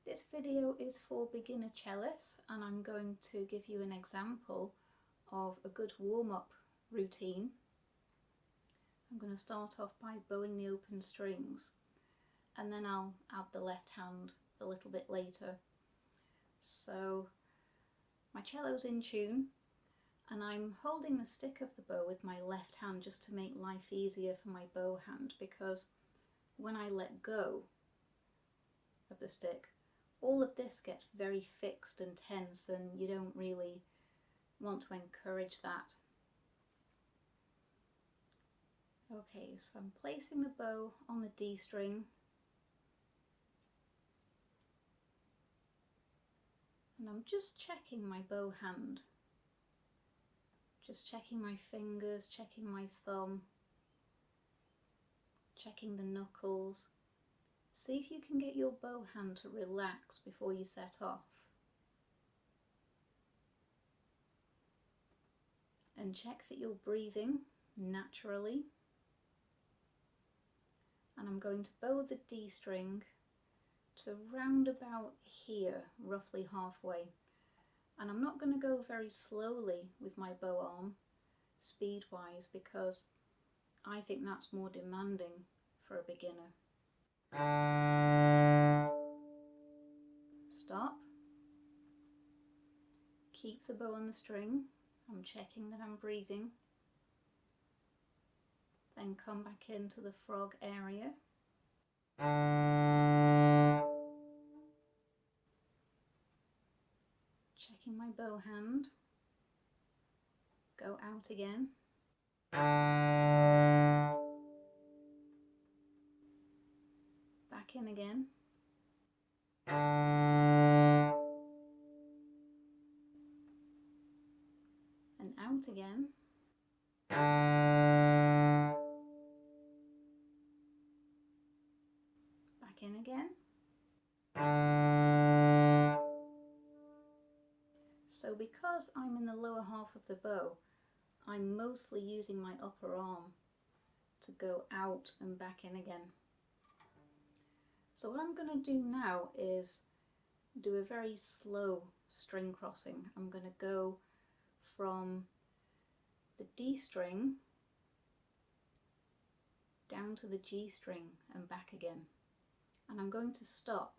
This video is for beginner cellists, and I'm going to give you an example of a good warm-up routine. I'm going to start off by bowing the open strings, and then I'll add the left hand a little bit later. So my cello's in tune, and I'm holding the stick of the bow with my left hand just to make life easier for my bow hand, because when I let go of the stick, all of this gets very fixed and tense, and you don't really want to encourage that. Okay, so I'm placing the bow on the D string, and I'm just checking my bow hand, just checking my fingers, checking my thumb, checking the knuckles. See if you can get your bow hand to relax before you set off. And check that you're breathing naturally. And I'm going to bow the D string to round about here, roughly halfway. And I'm not going to go very slowly with my bow arm, speed-wise, because I think that's more demanding for a beginner. Stop. Keep the bow on the string. I'm checking that I'm breathing. Then come back into the frog area. Checking my bow hand. Go out again. Back in again. And out again. Back in again. So because I'm in the lower half of the bow, I'm mostly using my upper arm to go out and back in again. So what I'm going to do now is do a very slow string crossing. I'm going to go from the D string down to the G string and back again. And I'm going to stop.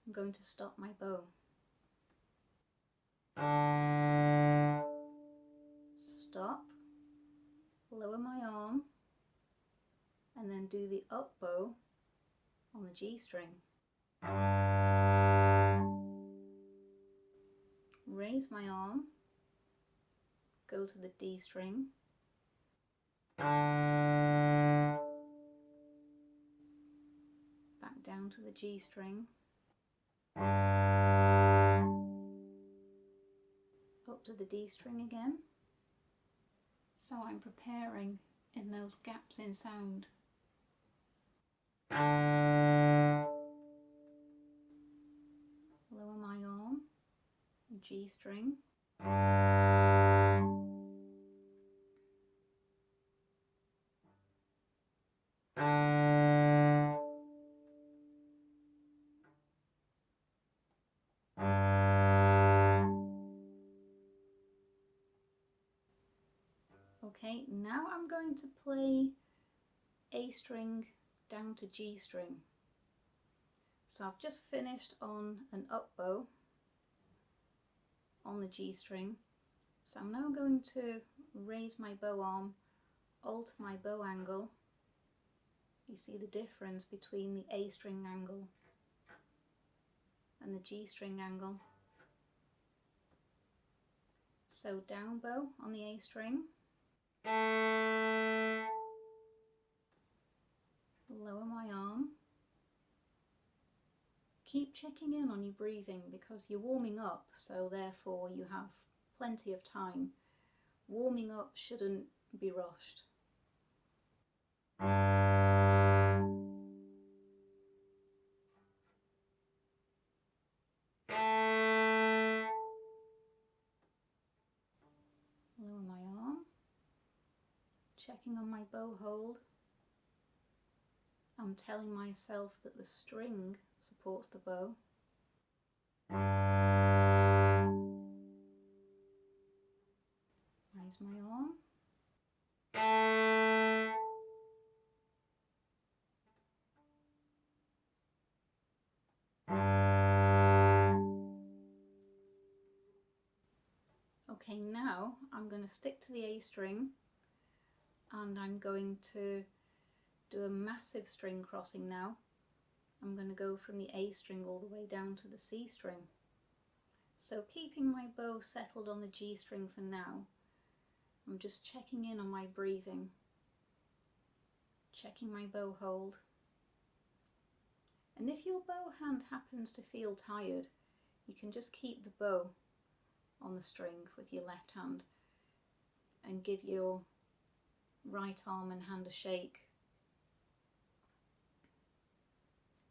I'm going to stop my bow. Stop, lower my arm, and then do the up bow on the G string. Raise my arm, go to the D string, back down to the G string, up to the D string again. So I'm preparing in those gaps in sound. Lower my arm, G string, okay, now I'm going to play A string down to G string. So I've just finished on an up bow on the G string. So I'm now going to raise my bow arm, alter my bow angle. You see the difference between the A string angle and the G string angle. So down bow on the A string, lower my arm. Keep checking in on your breathing because you're warming up, so therefore you have plenty of time. Warming up shouldn't be rushed. Lower my arm. Checking on my bow hold. I'm telling myself that the string supports the bow. Raise my arm. Okay, now I'm going to stick to the A string and I'm going to do a massive string crossing now. I'm going to go from the A string all the way down to the C string. So keeping my bow settled on the G string for now, I'm just checking in on my breathing, checking my bow hold. And if your bow hand happens to feel tired, you can just keep the bow on the string with your left hand and give your right arm and hand a shake.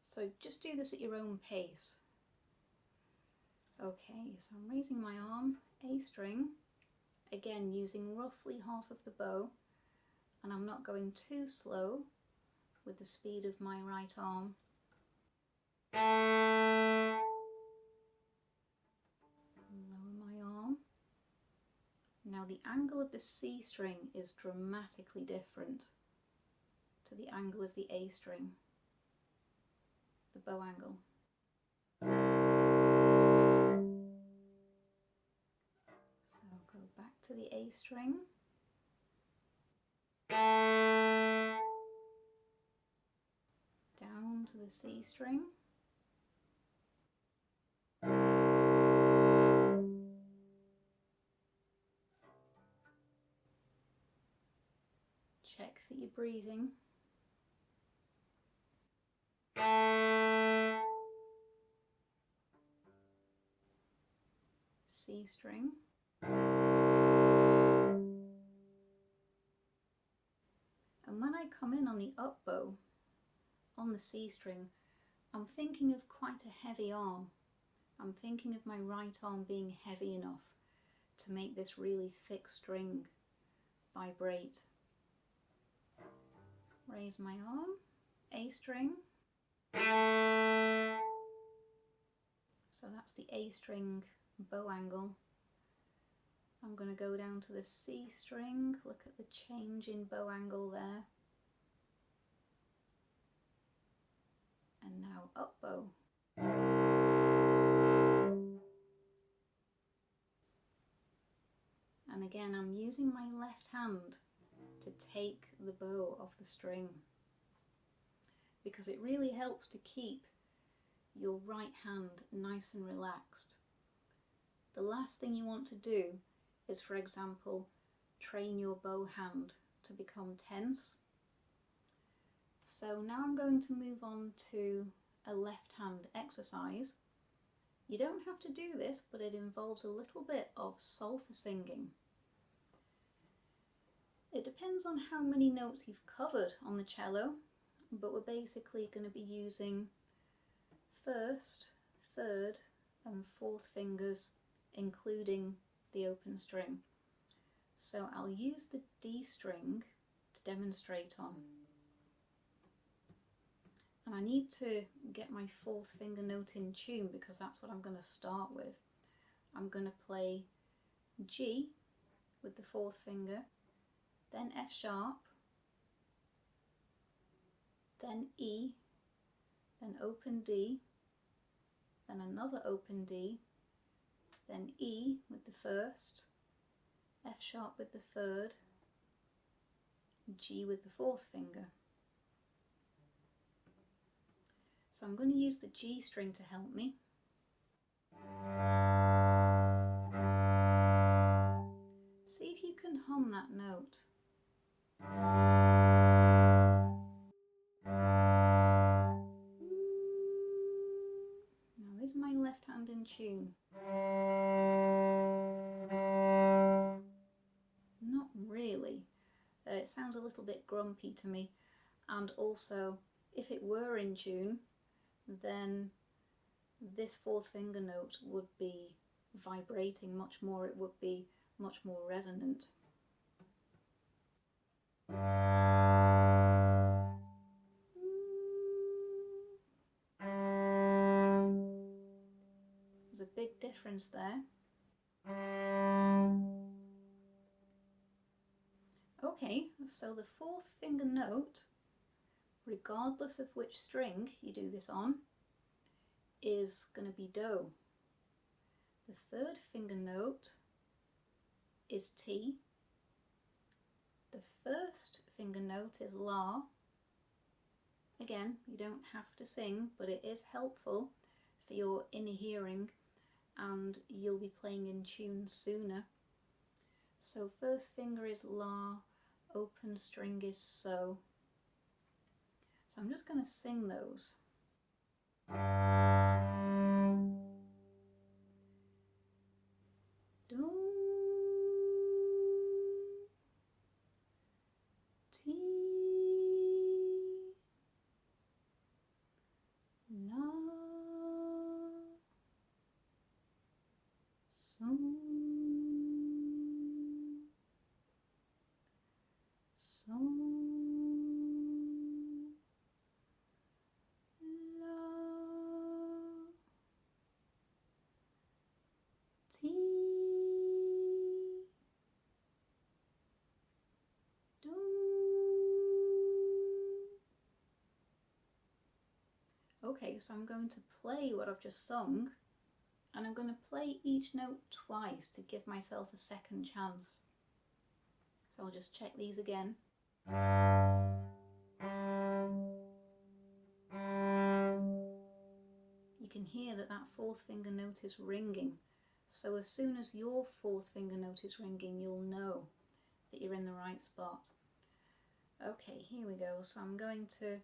So just do this at your own pace. Okay, so I'm raising my arm, A string, again using roughly half of the bow, and I'm not going too slow with the speed of my right arm. Lower my arm. Now the angle of the C string is dramatically different to the angle of the A string, the bow angle. So go back to the A string. Down to the C string. Check that you're breathing. C string. And when I come in on the up bow, on the C string, I'm thinking of quite a heavy arm. I'm thinking of my right arm being heavy enough to make this really thick string vibrate. Raise my arm, A string. So that's the A string bow angle. I'm going to go down to the C string, look at the change in bow angle there. And now up bow. And again, I'm using my left hand to take the bow off the string, because it really helps to keep your right hand nice and relaxed. The last thing you want to do is, for example, train your bow hand to become tense. So now I'm going to move on to a left hand exercise. You don't have to do this, but it involves a little bit of solfa singing. It depends on how many notes you've covered on the cello, but we're basically going to be using first, third and fourth fingers, including the open string. So I'll use the D string to demonstrate on. And I need to get my fourth finger note in tune, because that's what I'm going to start with. I'm going to play G with the fourth finger, then F sharp, then E, then open D, then another open D, then E with the first, F sharp with the third, G with the fourth finger. So I'm going to use the G string to help me. See if you can hum that note. Now is my left hand in tune? Not really. It sounds a little bit grumpy to me, and also if it were in tune, then this fourth finger note would be vibrating much more, it would be much more resonant. big difference there. Okay, so the fourth finger note, regardless of which string you do this on, is going to be Do. The third finger note is T. The first finger note is La. Again, you don't have to sing, but it is helpful for your inner hearing and you'll be playing in tune sooner. So first finger is La, open string is So. So I'm just going to sing those. Do, Ti, La, So, So, La, Ti, Do. Okay, so I'm going to play what I've just sung, and I'm going to play each note twice to give myself a second chance. So I'll just check these again. You can hear that that fourth finger note is ringing. So as soon as your fourth finger note is ringing, you'll know that you're in the right spot. Okay, here we go. So I'm going to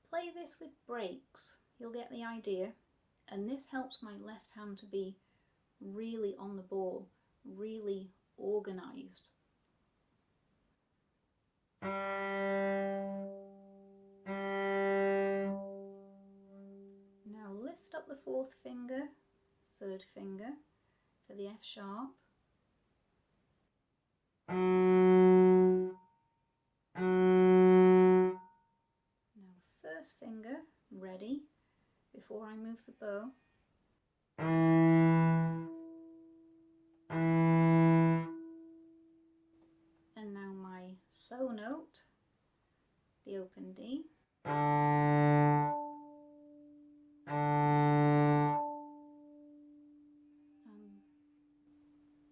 play this with breaks. You'll get the idea. And this helps my left hand to be really on the ball, really organised. Now lift up the fourth finger, third finger for the F sharp. Now first finger, ready, before I move the bow. And now my So note, the open D.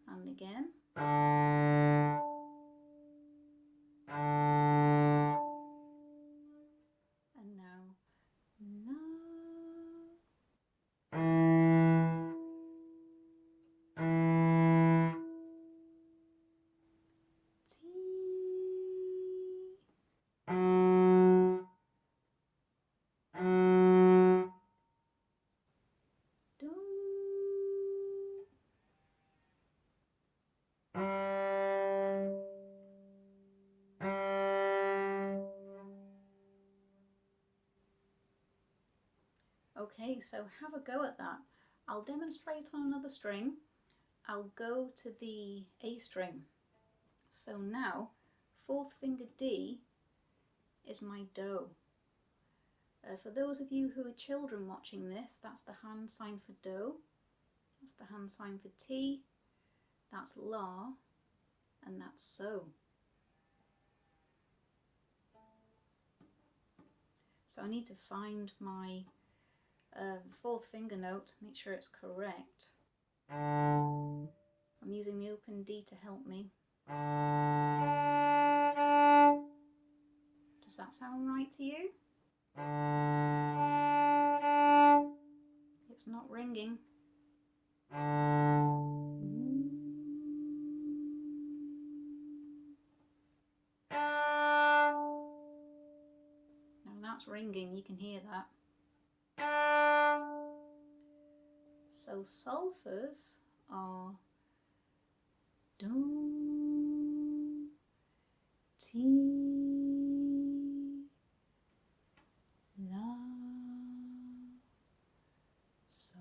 And again. And now La. Ti. Do. Okay, so have a go at that. I'll demonstrate on another string. I'll go to the A string. So now, fourth finger D is my Do. For those of you who are children watching this, that's the hand sign for Do, that's the hand sign for T, that's La, and that's So. So I need to find my fourth finger note, make sure it's correct. I'm using the open D to help me. Does that sound right to you? It's not ringing. Now that's ringing, you can hear that. So solfas are Do, Ti, La, So,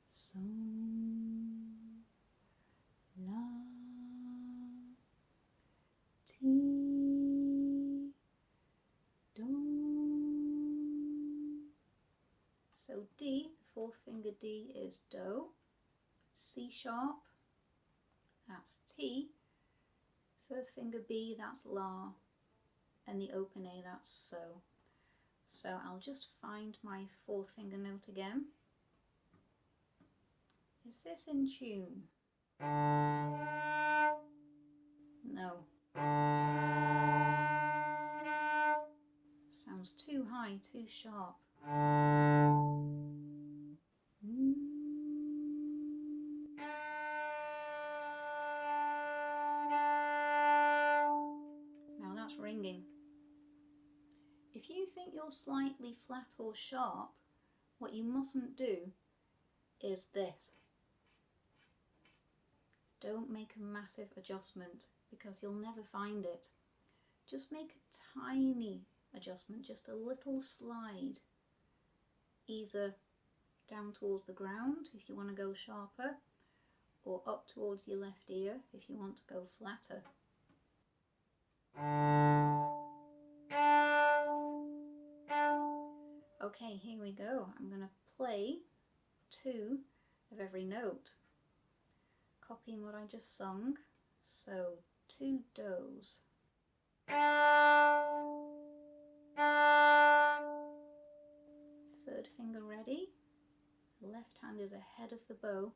So, La, Ti, Do. So D, fourth finger D is Do, C sharp, that's T, first finger B, that's La, and the open A, that's So. So I'll just find my fourth finger note again. Is this in tune? No. Sounds too high, too sharp. Now that's ringing. If you think you're slightly flat or sharp, what you mustn't do is this. Don't make a massive adjustment because you'll never find it. Just make a tiny adjustment, just a little slide, either down towards the ground if you want to go sharper, or up towards your left ear if you want to go flatter. Okay, here we go. I'm going to play 2 of every note, copying what I just sung. So 2 Do's. Third finger ready. Left hand is ahead of the bow.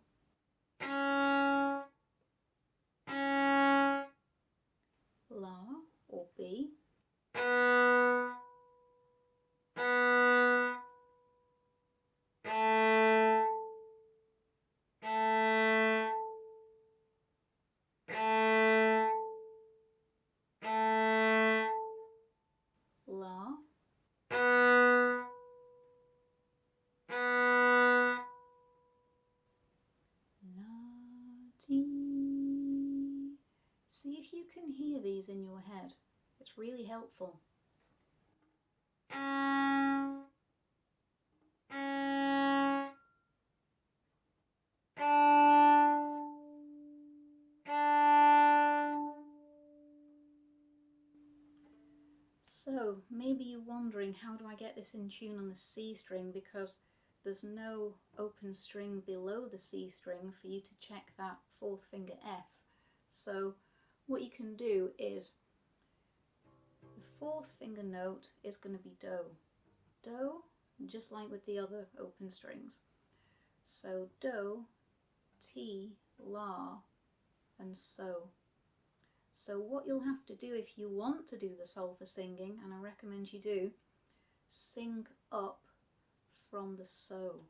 La or B. La. See if you can hear these in your head. It's really helpful. So maybe you're wondering, how do I get this in tune on the C string, because there's no open string below the C string for you to check that fourth finger F. So what you can do is, the fourth finger note is going to be Do. Do, just like with the other open strings. So Do, T, La, and So. So what you'll have to do if you want to do the Solfa singing, and I recommend you do, sing up from the So.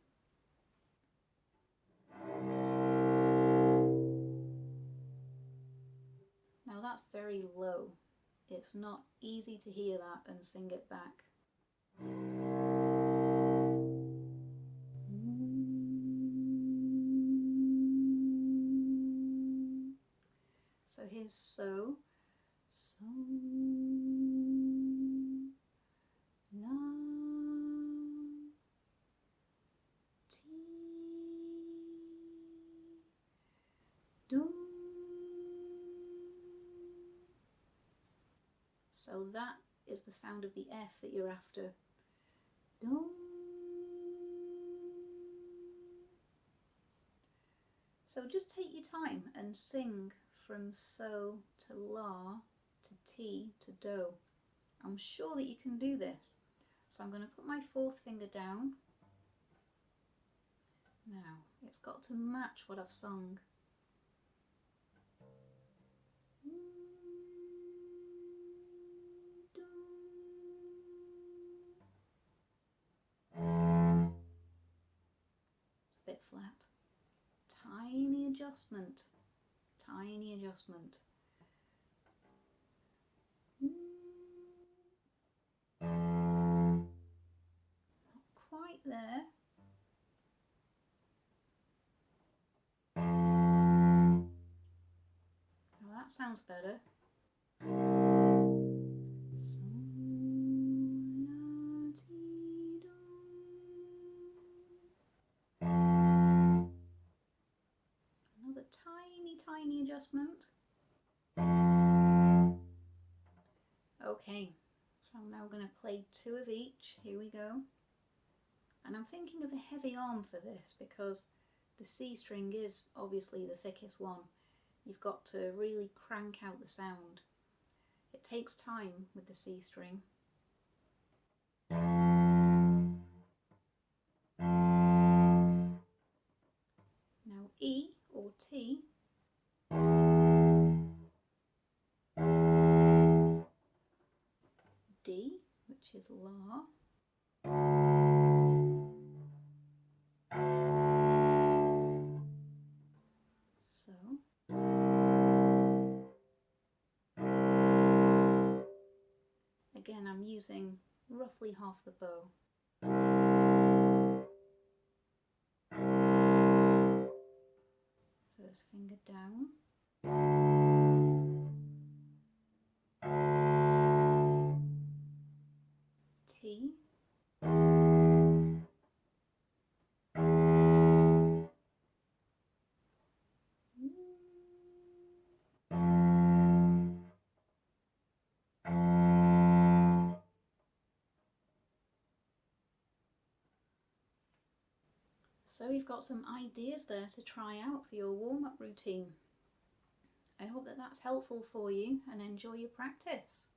Now that's very low. It's not easy to hear that and sing it back. So here's So, So, La, Ti, Do. So that is the sound of the F that you're after. Do. So just take your time and sing from So to La to T to Do. I'm sure that you can do this. So I'm going to put my fourth finger down. Now it's got to match what I've sung. It's a bit flat. Tiny adjustment. Tiny adjustment. Not quite there. Now that sounds better. Another tiny adjustment. Okay, so I'm now going to play 2 of each. Here we go. And I'm thinking of a heavy arm for this because the C string is obviously the thickest one. You've got to really crank out the sound. It takes time with the C string. Now E or T, D, which is La, so, again I'm using roughly half the bow. First finger down, T, so you've got some ideas there to try out for your warm-up routine. I hope that that's helpful for you and enjoy your practice.